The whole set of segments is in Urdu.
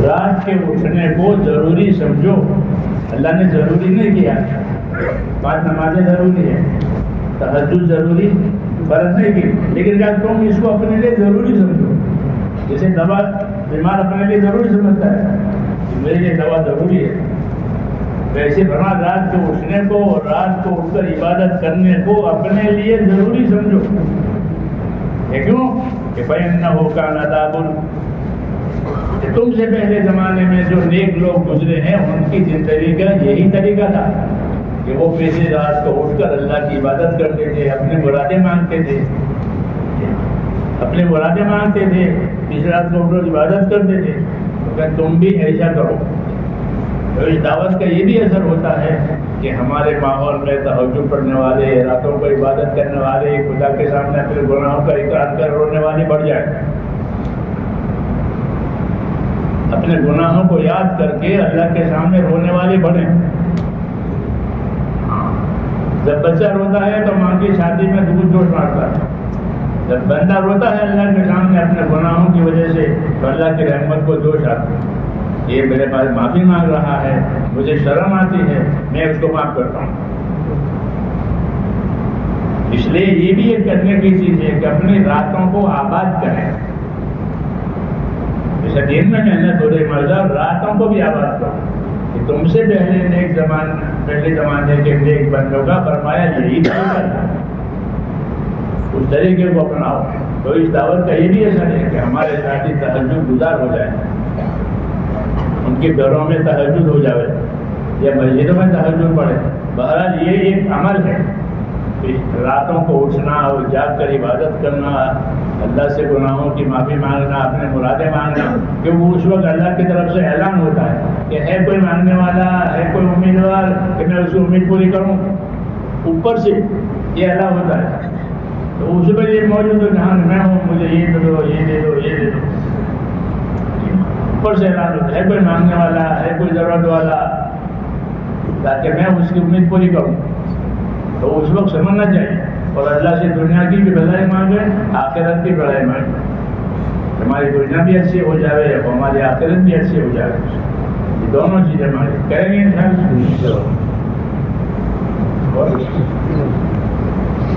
رات کے اٹھنے کو ضروری سمجھو. اللہ نے ضروری نہیں کیا. 5 نمازیں ضروری ہیں, تہجد ضروری فرض نہیں کی, لیکن کیا تم اس کو اپنے لیے ضروری سمجھو. جیسے دوا بیمار اپنے لیے ضروری سمجھتا ہے کہ میرے لیے دوا ضروری ہے, ویسے بنا رات کے اٹھنے کو اور رات کو اٹھ کر عبادت کرنے کو اپنے لیے ضروری سمجھو. کیوں کہ فَإِنَّهُ كَانَ عَذَابٌ, کہ تم سے پہلے زمانے میں جو نیک لوگ گزرے ہیں ان کی زندگی کا یہی طریقہ تھا کہ وہ پیسے رات کو اٹھ کر اللہ کی عبادت کرتے تھے, اپنے مرادیں مانگتے تھے, پیسے رات کو اٹھ کر عبادت کرتے تھے. تو تم بھی ایسا کرو. تو اس دعوت کا یہ بھی اثر ہوتا ہے کہ ہمارے ماحول میں تہجد پڑھنے والے, راتوں کو عبادت کرنے والے, خدا کے سامنے اپنے گناہوں کا اقرار کر رونے والے بڑھ جائیں. اپنے گناہوں کو یاد کر کے اللہ کے سامنے رونے والے بڑھیں. جب بچہ روتا ہے تو ماں کی شادی میں دودھ جوش مارتا ہے. جب بندہ روتا ہے اللہ کے سامنے اپنے گناہوں کی وجہ سے تو اللہ کی رحمت کو جوش آتا ہے. یہ میرے پاس معافی مانگ رہا ہے, مجھے شرم آتی ہے, میں اس کو معاف کرتا ہوں. اس لیے یہ بھی ایک کرنے کی چیز ہے کہ اپنی راتوں کو آباد کریں. جیسے دن میں محنت ہو رہی مرضا, راتوں کو بھی آباد کرو. کہ تم سے پہلے زمانے کے نیک بندوں کا فرمایا یہی طریقہ تھا, اس طریقے کو اپناؤ. تو اس دعوت کا یہ بھی اثر ہے کہ ہمارے ساتھی تہجد گزار ہو جائیں, ان کے گھروں میں تہجد ہو جائے یا مسجدوں میں تہجد پڑھے. بہرحال یہ ایک عمل ہے, راتوں کو اٹھنا اور جاگ کر عبادت کرنا, اللہ سے گناہوں کی معافی مانگنا, اپنے مرادیں مانگنا. کیونکہ اس وقت اللہ کی طرف سے اعلان ہوتا ہے کہ ہے کوئی مانگنے والا, ہے کوئی امیدوار کہ میں اس کی امید پوری کروں. اوپر سے یہ اعلان ہوتا ہے. تو اس پر یہ موجود ہو جہاں میں ہوں, مجھے یہ دے دو, یہ دے دو, یہ دے دو. اوپر سے اعلان ہوتا ہے کوئی مانگنے والا, ہے کوئی ضرورت والا, تاکہ میں اس کی امید پوری کروں. تو اس وقت سمجھنا چاہیے اور اللہ سے دنیا کی بھی بھلائی مانگے, آخرت کی بھلائی مانگے. ہماری دنیا بھی اچھی ہو جائے اور ہماری آخرت بھی اچھی ہو جائے. یہ دونوں چیزیں ہماری کریں گے انشاءاللہ.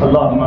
اللہ